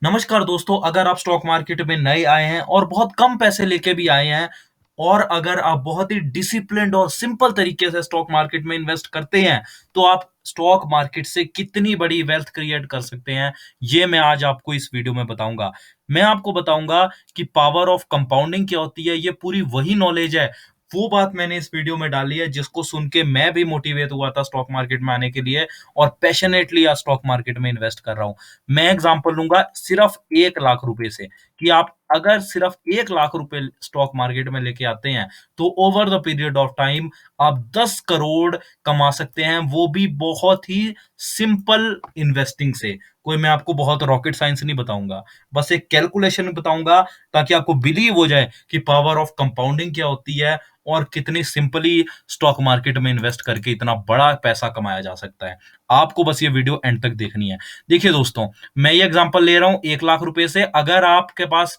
नमस्कार दोस्तों, अगर आप स्टॉक मार्केट में नए आए हैं और बहुत कम पैसे लेके भी आए हैं और अगर आप बहुत ही डिसिप्लिन्ड और सिंपल तरीके से स्टॉक मार्केट में इन्वेस्ट करते हैं, तो आप स्टॉक मार्केट से कितनी बड़ी वेल्थ क्रिएट कर सकते हैं, ये मैं आज आपको इस वीडियो में बताऊंगा। मैं आपको बताऊंगा कि पावर ऑफ कंपाउंडिंग क्या होती है, ये पूरी वही नॉलेज है, वो बात मैंने इस वीडियो में डाली है जिसको सुन के मैं भी मोटिवेट हुआ था स्टॉक मार्केट में आने के लिए और पैशनेटली आज स्टॉक मार्केट में इन्वेस्ट कर रहा हूँ। मैं एग्जांपल लूँगा सिर्फ 1 लाख रुपए से, कि आप अगर सिर्फ 1 लाख रुपए स्टॉक मार्केट में लेके आते हैं, तो over the period of time आप 10 करोड़ कमा सकते हैं, वो भी बहुत ही सिंपल इन्वेस्टिंग से। कोई मैं आपको बहुत रॉकेट साइंस नहीं बताऊँगा, बस एक कैलकुलेशन बताऊँगा ताकि आपको बिलीव हो जाए कि पावर ऑफ कंपाउंडिंग क्या होती है और कितनी सिंपली स्टॉक मार्केट में इन्वेस्ट करके इतना बड़ा पैसा कमाया जा सकता है। आपको बस ये वीडियो एंड तक देखनी है। देखिए दोस्तों, मैं ये एग्जांपल ले रहा हूँ 1 लाख रुपए से। अगर आपके पास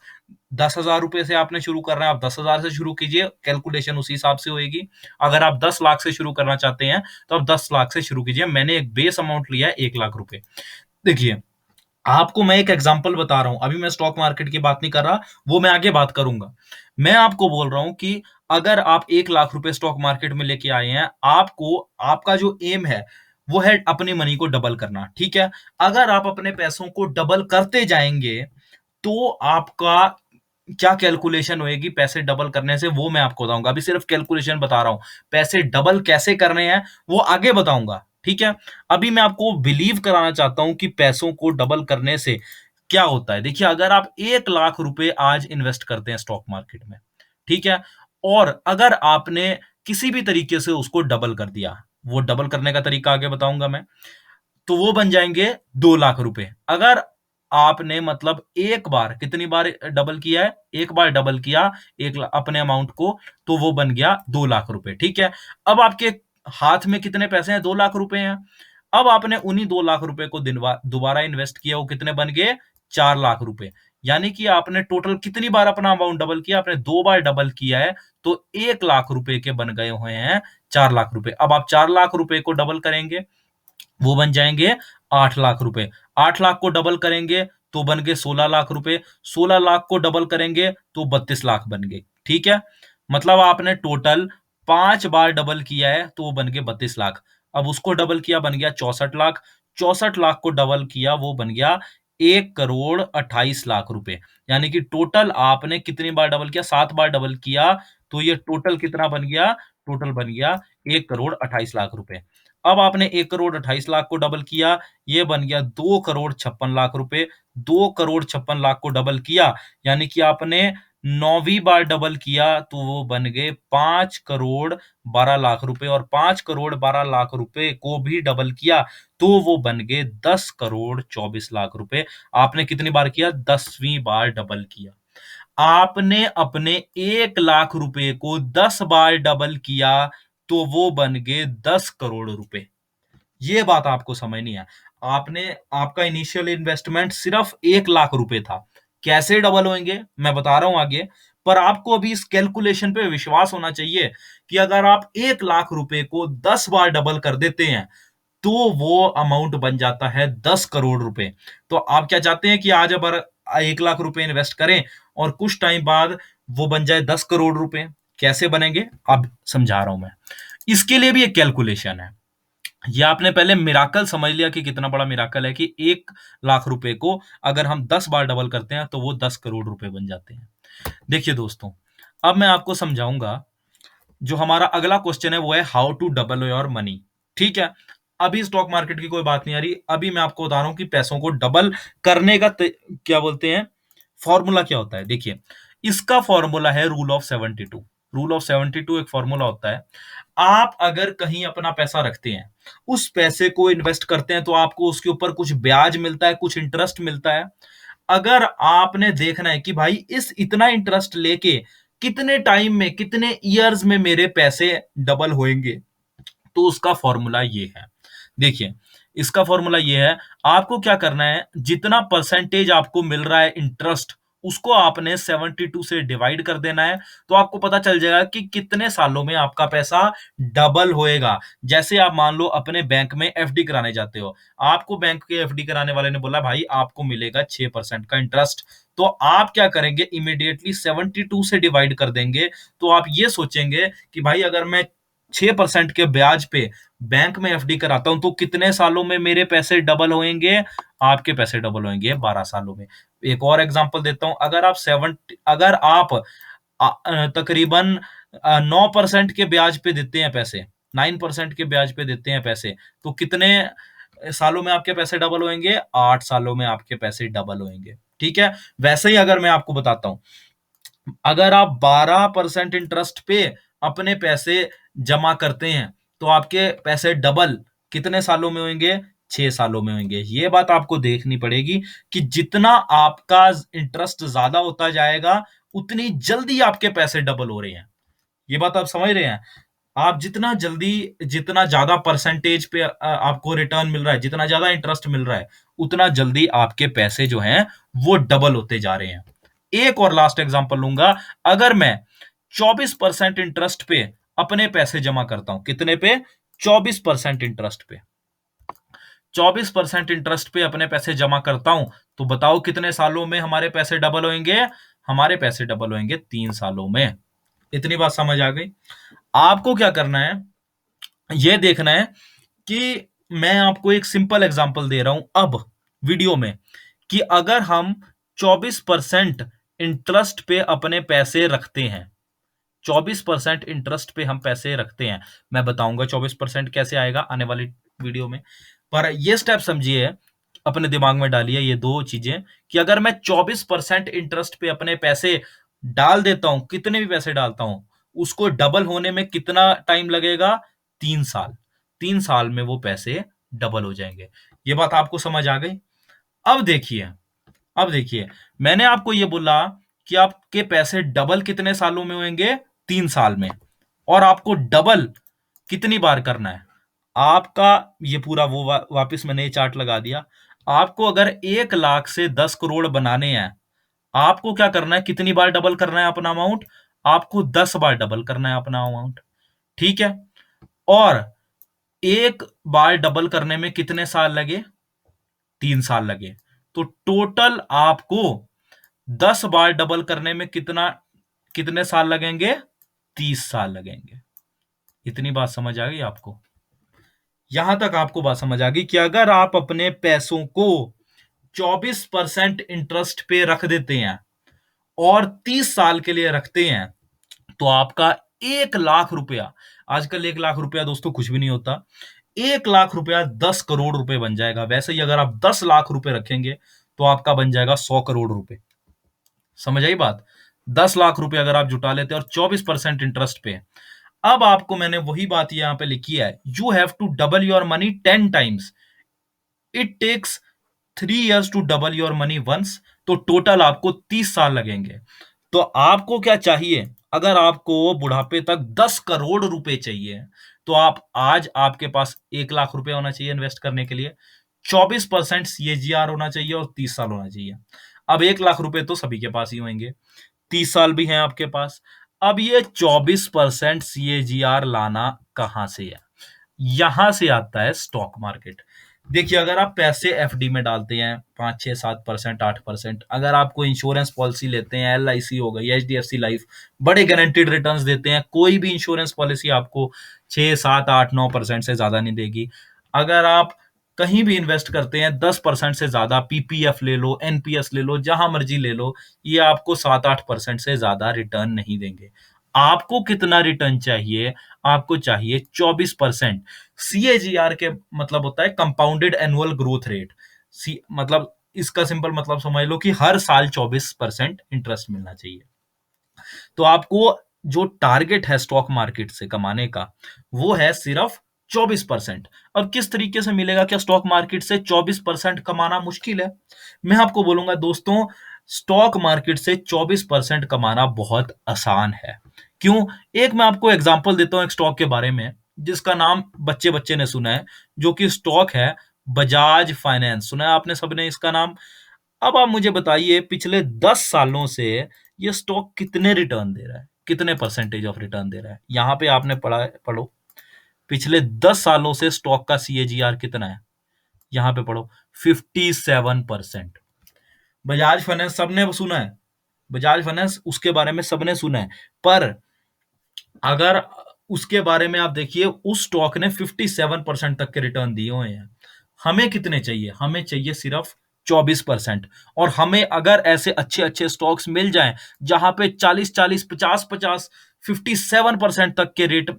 10,000 रुपए से आपने शुरू करना है, आप 10,000 से शुरू कीजिए, कैलकुलेशन उसी हिसाब से होएगी। अगर आप 10 लाख से शुरू करना चाहते हैं, तो आप 10 लाख से शुरू कीजिए। मैंने एक बेस अमाउंट लिया है 1 लाख रुपए। देखिए, आपको मैं एक एग्जांपल बता रहा हूँ, अभी मैं स्टॉक मार्केट की बात नहीं कर रहा, वो मैं आगे बात करूँगा। मैं आपको बोल रहा हूँ कि अगर आप 1 लाख रुपए स्टॉक मार्केट में लेके आए हैं, आपको आपका जो एम है, वो है अपनी मनी को डबल करना, ठीक है? अगर आप अपने पैसों को डबल करते जाएँगे, तो आपका क्या कैलकुलेशन होएगी पैसे डबल करने से, वो मैं आपको बताऊँगा। अभी सिर्फ कैलकुलेशन बता रहा हूँ। पैसे डबल कैसे करने हैं, वो आगे बताऊँगा, ठीक है? अभी मैं आपको बिलीव कराना चाहता हूँ कि पैसों को डबल करने से क्या होता है। देखिए, अगर आप 1 लाख रुपए आज इन्वेस्ट करते हैं स्टॉक मार्केट में, ठीक है? और अगर आपने किसी भी तरीके से उसको डबल कर दिया, वो डबल करने का तरीका आगे बताऊँगा मैं। तो वो बन जाएँगे 2 लाख रुपए। अगर आपने मतलब एक बार कितनी बार डबल किया है? एक बार डबल किया अपने अमाउंट को, तो वो बन गया 2 लाख रुपए, ठीक है? अब आपके हाथ में कितने पैसे हैं? 2 लाख रुपए हैं। अब आपने उन्हीं 2 लाख रुपए को दोबारा इन्वेस्ट किया, वो कितने बन गए? 4 लाख रुपए। यानी कि आपने टोटल कितनी बार अपना अमाउंट डबल किया? आपने 2 बार डबल किया है, तो 1 लाख रुपए के बन गए हुए हैं 4 लाख रुपए। अब आप 4 लाख रुपए को डबल करेंगे, वो बन जाएँगे 8 लाख रुपए। 8 लाख को डबल करेंगे तो बन गए 16 लाख रुपए। 16 लाख को डबल करेंगे तो 32 लाख बन गए। ठीक है? मतलब आपने टोटल 5 बार डबल किया है तो वो बन गए 32 लाख। अब उसको डबल किया बन गया 64 लाख। 64 लाख को डबल किया वो बन गया 1 करोड़ 28 लाख रुपए। यानी कि टोटल आपने कितनी बार डबल किया? 7 बार डबल किया तो ये टोटल कितना बन गया? टोटल बन गया 1 करोड़ 28 लाख रुपए। अब आपने 1 करोड़ 28 लाख को डबल किया, ये बन गया 2 करोड़ 56 लाख रुपए। 2 करोड़ 56 लाख को डबल किया, यानी कि आपने 9वीं बार डबल किया, तो वो बन गए 5 करोड़ 12 लाख रुपए और 5 करोड़ 12 लाख रुपए को भी डबल किया, तो वो बन गए 10 करोड़ 24 लाख रुपए। आपने कितनी बार किया? 10वीं बार डबल किया। आपने अपने 1 लाख रुपए को 10 बार डबल किया, तो वो बन गए 10 करोड़ रुपए। ये बात आपको समझनी है। आपने आपका इनिशियल इन्वेस्टमेंट सिर्फ 1 लाख रुपए था। कैसे डबल होंगे? मैं बता रहा हूँ आगे। पर आपको अभी इस कैलकुलेशन पे विश्वास होना चाहिए कि अगर आप 1 लाख रुपए को 10 बार डबल कर देते हैं, तो वो अमाउंट बन जाता है 10 करोड़ रुपए। तो आप क्या चाहते हैं कि आज अगर 1 लाख रुपए इन्वेस्ट करें और कुछ टाइम बाद वो बन जाए 10 करोड़ रुपए। कैसे बनेंगे? अब समझा रहा हूं मैं। इसके लिए भी एक कैलकुलेशन है। ये आपने पहले मिराकल समझ लिया कि कितना बड़ा मिराकल है कि 1 लाख रुपए को अगर हम 10 बार डबल करते हैं तो वो 10 करोड़ रुपए बन जाते हैं। देखिए दोस्तों, अब मैं आपको समझाऊंगा। जो हमारा अगला क्वेश्चन है वो है how to double your money. ठीक है? अभी स्टॉक मार्केट की कोई बात नहीं आ रही। अभी मैं आपको बता रहा हूं कि पैसों को डबल करने का क्या बोलते हैं, फॉर्मूला क्या होता है। देखिए, इसका फॉर्मूला है रूल ऑफ 72। रूल ऑफ 72 एक फॉर्मूला होता है। आप अगर कहीं अपना पैसा रखते हैं, उस पैसे को इन्वेस्ट करते हैं, तो आपको उसके ऊपर कुछ ब्याज मिलता है, कुछ इंटरेस्ट मिलता है। अगर आपने देखना है कि भाई इस इतना इंटरेस्ट लेके कितने टाइम में, कितने ईयर्स में मेरे पैसे डबल होंगे, तो उसका फॉर्मूला ये है। देखिए, इसका फॉर्मूला ये है, आपको क्या करना है, जितना परसेंटेज आपको मिल रहा है इंटरेस्ट, उसको आपने 72 से डिवाइड कर देना है, तो आपको पता चल जाएगा कि कितने सालों में आपका पैसा डबल होएगा। जैसे आप मान लो अपने बैंक में एफडी कराने जाते हो, आपको बैंक के एफडी कराने वाले ने बोला भाई आपको मिलेगा 6% का इंटरेस्ट, तो आप क्या करेंगे, इमीडिएटली 72 से डिवाइड कर देंगे। तो आप ये सोचेंगे कि भाई अगर मैं 6% के ब्याज पे बैंक में एफडी कराता हूं तो कितने सालों में मेरे पैसे डबल होंगे? आपके पैसे डबल होंगे 12 सालों में। एक और एग्जांपल देता हूं, अगर आप तकरीबन 9% के ब्याज पे देते हैं पैसे, 9% के ब्याज पे देते हैं पैसे, तो कितने सालों में आपके पैसे डबल होंगे? 8 सालों में आपके पैसे डबल होंगे। ठीक है। वैसे ही अगर मैं आपको बताता हूं, अगर आप 12% इंटरेस्ट पे अपने पैसे जमा करते हैं तो आपके पैसे डबल कितने सालों में होंगे? 6 सालों में होंगे। ये बात आपको देखनी पड़ेगी कि जितना आपका इंटरेस्ट ज्यादा होता जाएगा उतनी जल्दी आपके पैसे डबल हो रहे हैं। ये बात आप समझ रहे हैं? आप जितना जल्दी, जितना ज्यादा परसेंटेज पे आपको रिटर्न मिल रहा है, जितना ज्यादा इंटरेस्ट मिल रहा है, उतना जल्दी आपके पैसे जो हैं वो डबल होते जा रहे हैं। एक और लास्ट एग्जांपल लूंगा। अगर मैं 24% इंटरेस्ट पे अपने पैसे जमा करता हूं, कितने पे? 24% इंटरेस्ट पे। 24% इंटरेस्ट पे अपने पैसे जमा करता हूं, तो बताओ कितने सालों में हमारे पैसे डबल होंगे? हमारे पैसे डबल होंगे 3 सालों में। इतनी बात समझ आ गई? आपको क्या करना है, यह देखना है कि मैं आपको एक सिंपल एग्जांपल दे रहा हूं अब वीडियो में, कि अगर हम 24% इंटरेस्ट पे अपने पैसे रखते हैं, 24% इंटरेस्ट पे हम पैसे रखते हैं, मैं बताऊंगा 24% कैसे आएगा आने वाली वीडियो में। पर ये स्टेप समझिए, अपने दिमाग में डालिए ये दो चीजें, कि अगर मैं 24% इंटरेस्ट पे अपने पैसे डाल देता हूं, कितने भी पैसे डालता हूं, उसको डबल होने में कितना टाइम लगेगा? 3 साल। 3 साल में वो पैसे डबल हो जाएंगे। ये बात आपको समझ आ गई? अब देखिए, अब देखिए, मैंने आपको यह बोला कि आपके पैसे डबल कितने सालों में होंगे? 3 साल में। और आपको डबल कितनी बार करना है? आपका ये पूरा वो वापस मैंने ये चार्ट लगा दिया। आपको अगर 1 लाख से 10 करोड़ बनाने हैं, आपको क्या करना है, कितनी बार डबल करना है अपना अमाउंट? आपको 10 बार डबल करना है अपना अमाउंट। ठीक है। और एक बार डबल करने में कितने साल लगे? 3 साल लगे। तो टोटल आपको 10 बार डबल करने में कितने साल लगेंगे? 30 साल लगेंगे। इतनी बात समझ आ गई आपको? यहां तक आपको बात समझ आ गई कि अगर आप अपने पैसों को 24% इंटरेस्ट पे रख देते हैं और 30 साल के लिए रखते हैं, तो आपका 1 लाख रुपया, आजकल 1 लाख रुपया दोस्तों कुछ भी नहीं होता, 1 लाख रुपया 10 करोड़ रुपए बन जाएगा। वैसे ही अगर आप 10 लाख रुपए रखेंगे तो आपका बन जाएगा 100 करोड़ रुपए। समझ आई बात? 10 लाख रुपए अगर आप जुटा लेते हैं और 24% इंटरेस्ट पे, अब आपको मैंने वही बात यहां पे लिखी है, you have to double your money 10 times, it takes 3 years to double your money once. तो टोटल आपको 30 साल लगेंगे। तो आपको क्या चाहिए, अगर आपको बुढ़ापे तक 10 करोड़ रुपए चाहिए, तो आप आज आपके पास 1 लाख रुपए होना चाहिए इन्वेस्ट करने के लिए, 24% सीएजीआर होना चाहिए और 30 साल होना चाहिए। अब 1 लाख रुपए तो सभी के पास ही होंगे, 30 साल भी हैं आपके पास। अब ये 24% सीएजीआर लाना कहां से है? यहां से आता है स्टॉक मार्केट। देखिए, अगर आप पैसे एफडी में डालते हैं 5, 6, 7%, 8%, अगर आप कोई इंश्योरेंस पॉलिसी लेते हैं, एलआईसी हो गई, एचडीएफसी लाइफ, बड़े गारंटीड रिटर्न्स देते हैं, कोई भी इंश्योरेंस पॉलिसी आपको 6, 7, 8, 9% से ज्यादा नहीं देगी। अगर आप कहीं भी इन्वेस्ट करते हैं 10% से ज्यादा, पीपीएफ ले लो, एनपीएस ले लो, जहां मर्जी ले लो, ये आपको 7, 8% से ज्यादा रिटर्न नहीं देंगे। आपको कितना रिटर्न चाहिए? आपको चाहिए 24%। सीएजीआर के मतलब होता है कंपाउंडेड एनुअल ग्रोथ रेट। सी मतलब इसका सिंपल मतलब समझ लो कि हर साल 24% इंटरेस्ट मिलना चाहिए। तो आपको जो टारगेट है स्टॉक मार्केट से कमाने का, वो है सिर्फ 24%। अब किस तरीके से मिलेगा? क्या स्टॉक मार्केट से 24% कमाना मुश्किल है? मैं आपको बोलूंगा दोस्तों, स्टॉक मार्केट से 24% कमाना बहुत आसान है। क्यों? एक मैं आपको एग्जांपल देता हूं एक स्टॉक के बारे में, जिसका नाम बच्चे बच्चे ने सुना है, जो कि स्टॉक है बजाज फाइनेंस। सुना है आपने सबने इसका नाम? अब आप मुझे बताइए पिछले 10 सालों से ये स्टॉक कितने रिटर्न दे रहा है? कितने परसेंटेज ऑफ रिटर्न दे रहा है? यहाँ पे आपने पढ़ा है, पढ़ो। पिछले 10 सालों से स्टॉक का सीएजीआर कितना है? यहाँ पे पढ़ो, 57%। बजाज फाइनेंस सबने सुना है। बजाज फाइनेंस उसके बारे में सबने सुना है। पर अगर उसके बारे में आप देखिए, उस स्टॉक ने 57% तक के रिटर्न दिए हुए हैं। हमें कितने चाहिए? हमें चाहिए सिर्फ 24%। और हमें अगर ऐसे अच्छे अच्छे स्टॉक्स मिल जाएं जहां पे 40-40, 50-50, 57% तक के रेट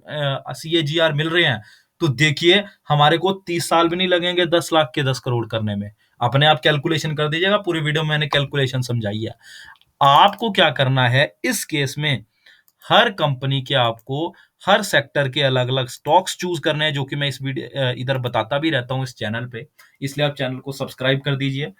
सीएजीआर मिल रहे हैं, तो देखिए हमारे को 30 साल भी नहीं लगेंगे 10 लाख के 10 करोड़ करने में। अपने आप कैलकुलेशन कर दीजिएगा, पूरी वीडियो में मैंने कैलकुलेशन समझाई है। आपको क्या करना है इस केस में, हर कंपनी के आपको हर सेक्टर के अलग-अलग स्टॉक्स चूज करने हैं, जो कि मैं इस वीडियो इधर बताता भी रहता हूं इस चैनल पे, इसलिए आप चैनल को सब्सक्राइब कर दीजिए।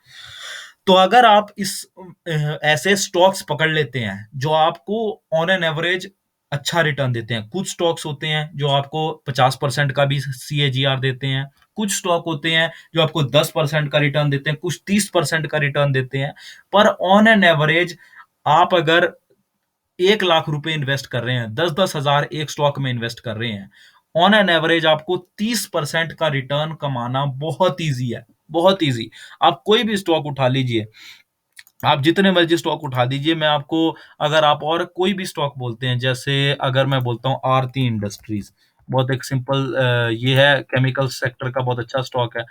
तो अगर आप इस ऐसे स्टॉक्स पकड़ लेते हैं जो आपको ऑन एन एवरेज अच्छा रिटर्न देते हैं, कुछ स्टॉक्स होते हैं जो आपको 50% का भी सीएजीआर देते हैं, कुछ स्टॉक होते हैं जो आपको 10% का रिटर्न देते हैं, कुछ 30% का रिटर्न देते हैं। पर ऑन एन एवरेज आप अगर 1 लाख रुपए इन्वेस्ट कर रहे हैं, 10-10 हजार एक स्टॉक में इन्वेस्ट कर रहे हैं, ऑन एन एवरेज आपको 30% का रिटर्न कमाना बहुत ईजी है, बहुत ईजी। आप कोई भी स्टॉक उठा लीजिए, आप जितने मर्जी स्टॉक उठा दीजिए, मैं आपको, अगर आप और कोई भी स्टॉक बोलते हैं, जैसे अगर मैं बोलता हूँ आरती इंडस्ट्रीज, बहुत एक सिंपल ये है, केमिकल सेक्टर का बहुत अच्छा स्टॉक है।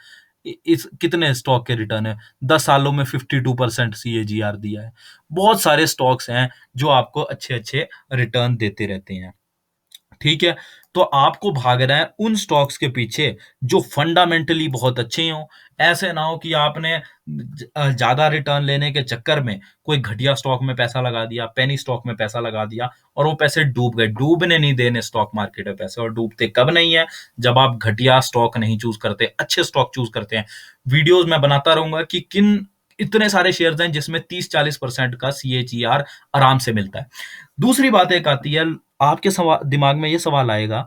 इस कितने स्टॉक के रिटर्न है? 10 सालों में 52% सीएजीआर दिया है। बहुत सारे स्टॉक्स हैं जो आपको अच्छे अच्छे रिटर्न देते रहते हैं। ठीक है, तो आपको भागना है उन स्टॉक्स के पीछे जो फंडामेंटली बहुत अच्छे हों। ऐसे ना हो कि आपने ज्यादा रिटर्न लेने के चक्कर में कोई घटिया स्टॉक में पैसा लगा दिया, पेनी स्टॉक में पैसा लगा दिया, और वो पैसे डूब गए। डूबने नहीं देने स्टॉक मार्केट में पैसे, और डूबते कब नहीं है? जब आप घटिया स्टॉक नहीं चूज करते, अच्छे स्टॉक चूज करते हैं। वीडियोस में बनाता रहूंगा कि किन इतने सारे शेयर्स हैं जिसमें 30-40% का सीएजीआर आराम से मिलता है। दूसरी बात एक आती है, आपके दिमाग में ये सवाल आएगा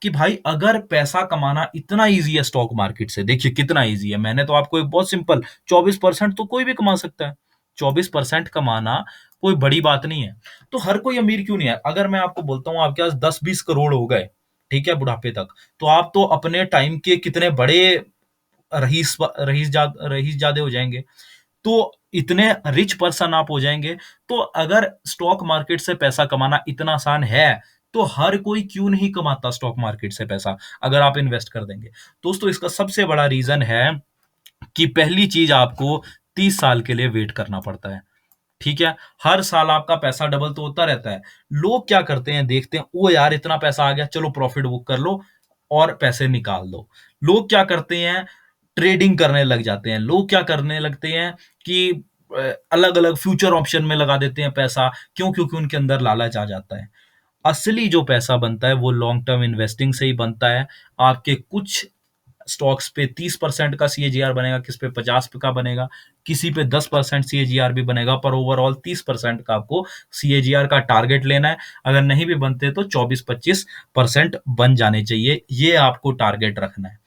कि भाई अगर पैसा कमाना इतना इजी है स्टॉक मार्केट से, देखिए कितना इजी है। मैंने तो आपको एक बहुत सिंपल, 24% तो कोई भी कमा सकता है। 24% कमाना कोई बड़ी बात नहीं है। तो हर कोई अमीर क्यों नहीं है? अगर मैं आपको बोलता हूं आपके पास 10-20 करोड़ हो गए, ठीक है, बुढ़ापे तक, तो आप तो अपने टाइम के कितने बड़े रईस जादे हो जाएंगे। तो इतने रिच पर्सन आप हो जाएंगे। तो अगर स्टॉक मार्केट से पैसा कमाना इतना आसान है, तो हर कोई क्यों नहीं कमाता स्टॉक मार्केट से पैसा, अगर आप इन्वेस्ट कर देंगे। दोस्तों, इसका सबसे बड़ा रीजन है कि पहली चीज, आपको 30 साल के लिए वेट करना पड़ता है। ठीक है, हर साल आपका पैसा डबल तो होता रहता है। लोग क्या करते हैं, देखते हैं ओ यार इतना पैसा आ गया, चलो प्रॉफिट बुक कर लो और पैसे निकाल दो। लोग क्या करते हैं, ट्रेडिंग करने लग जाते हैं। लोग क्या करने लगते हैं कि अलग अलग फ्यूचर ऑप्शन में लगा देते हैं पैसा। क्यों? क्योंकि उनके अंदर लालच आ जाता है। असली जो पैसा बनता है वो लॉन्ग टर्म इन्वेस्टिंग से ही बनता है। आपके कुछ स्टॉक्स पे 30% का सीएजीआर बनेगा, किस पे 50 का बनेगा, किसी पे 10% सीएजीआर भी बनेगा, पर ओवरऑल 30% का आपको सीएजीआर का टारगेट लेना है। अगर नहीं भी बनते तो 24-25% बन जाने चाहिए, ये आपको टारगेट रखना है।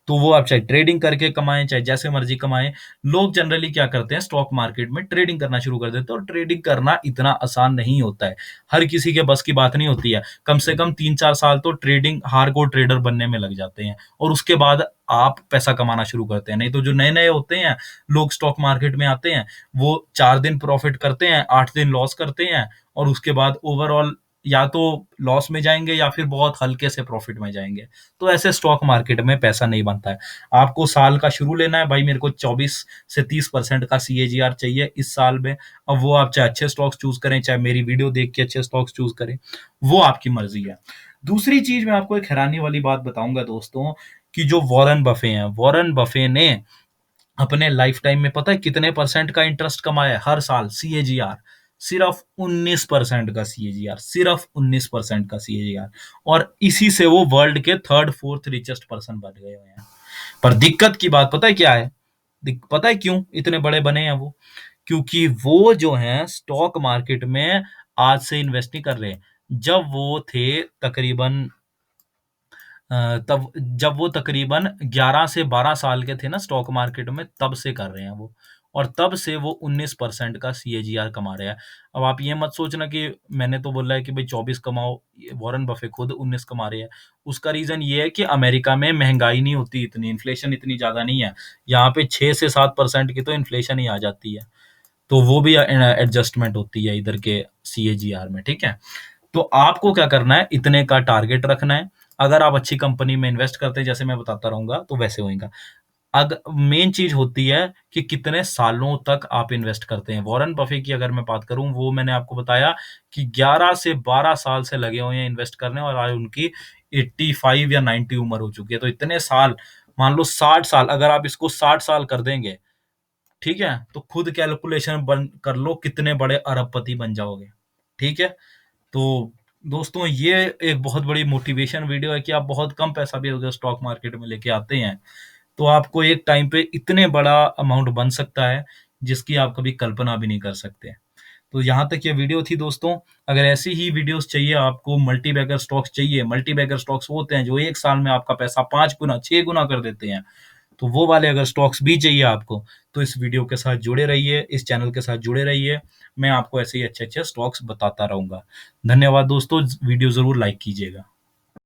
तो वो आप चाहे ट्रेडिंग करके कमाएं, चाहे जैसे मर्जी कमाएं। लोग जनरली क्या करते हैं, स्टॉक मार्केट में ट्रेडिंग करना शुरू कर देते हैं, और ट्रेडिंग करना इतना आसान नहीं होता है। हर किसी के बस की बात नहीं होती है। कम से कम 3-4 साल तो ट्रेडिंग हार्डकोर ट्रेडर बनने में लग जाते हैं, और उसके बाद आप पैसा कमाना शुरू करते हैं। नहीं तो जो नए नए होते हैं लोग, स्टॉक मार्केट में आते हैं, वो 4 दिन प्रॉफिट करते हैं, 8 दिन लॉस करते हैं, और उसके बाद ओवरऑल या तो लॉस में जाएंगे या फिर बहुत हल्के से प्रॉफिट में जाएंगे। तो ऐसे स्टॉक मार्केट में पैसा नहीं बनता है। आपको साल का शुरू लेना है, भाई मेरे को 24 से 30% का सीएजीआर चाहिए इस साल में। अब वो आप चाहे अच्छे स्टॉक्स चूज करें, चाहे मेरी वीडियो देख के अच्छे स्टॉक्स चूज करें, वो आपकी मर्जी है। दूसरी चीज, मैं आपको एक हैरानी वाली बात बताऊंगा दोस्तों, कि जो वॉरेन बफे हैं, वॉरेन बफे ने अपने लाइफ टाइम में पता है कितने परसेंट का इंटरेस्ट कमाया है हर साल? सीएजीआर सिर्फ 19% का सीएजीआर, सिर्फ 19% का सीएजीआर। और इसी से वो वर्ल्ड के थर्ड फोर्थ रिचेस्ट पर्सन बन गए हुए हैं। पर दिक्कत की बात पता है क्या है? पता है क्यों इतने बड़े बने हैं वो? क्योंकि वो जो हैं स्टॉक मार्केट में आज से इन्वेस्ट नहीं कर रहे। जब वो थे तकरीबन तब जब वो तकरीबन 11 से 12 साल के थे ना स्टॉक मार्केट में, तब से कर रहे हैं वो। और तब से वो 19% का सीएजीआर कमा रहा है। अब आप ये मत सोचना कि मैंने तो बोला है कि भाई 24 कमाओ, वॉरेन बफे खुद 19 कमा रहे हैं। उसका रीज़न ये है कि अमेरिका में महँगाई नहीं होती इतनी, इन्फ्लेशन इतनी ज़्यादा नहीं है। यहाँ पे 6 से 7% की तो इन्फ्लेशन ही आ जाती है। तो वो भी एडजस्टमेंट होती है इधर के सीएजीआर में, ठीक है? तो आपको क्या करना है, इतने का टारगेट रखना है। अगर आप अच्छी कंपनी में इन्वेस्ट करते हैं, जैसे मैं बताता रहूँगा, तो वैसे होएगा। मेन चीज़ होती है कि कितने सालों तक आप इन्वेस्ट करते हैं। वॉरेन बफे की अगर मैं बात करूँ, वो मैंने आपको बताया कि 11 से 12 साल से लगे हुए हैं इन्वेस्ट करने और आज उनकी 85 या 90 उम्र हो चुकी है। तो इतने साल, मान लो 60 साल, अगर आप इसको 60 साल कर देंगे, ठीक है? तो खुद कैलकुलेशन बन कर लो कितने बड़े अरबपति बन जाओगे, ठीक है? तो दोस्तों, ये एक बहुत बड़ी मोटिवेशन वीडियो है कि आप बहुत कम पैसा भी अगर स्टॉक मार्केट में लेके आते हैं, तो आपको एक टाइम पे इतने बड़ा अमाउंट बन सकता है, जिसकी आप कभी कल्पना भी नहीं कर सकते। तो यहाँ तक ये वीडियो थी दोस्तों। अगर ऐसी ही वीडियोस चाहिए आपको, मल्टी बैगर स्टॉक्स चाहिए, मल्टी बैगर स्टॉक्स वो होते हैं जो 1 साल में आपका पैसा 5 गुना, 6 गुना कर देते हैं। तो वो वाले अगर स्टॉक्स भी चाहिए आपको, तो इस वीडियो के साथ जुड़े रहिए, इस चैनल के साथ जुड़े रहिए। मैं आपको ऐसे ही अच्छे-अच्छे स्टॉक्स बताता रहूँगा। धन्यवाद दोस्तों, वीडियो ज़रूर लाइक कीजिएगा।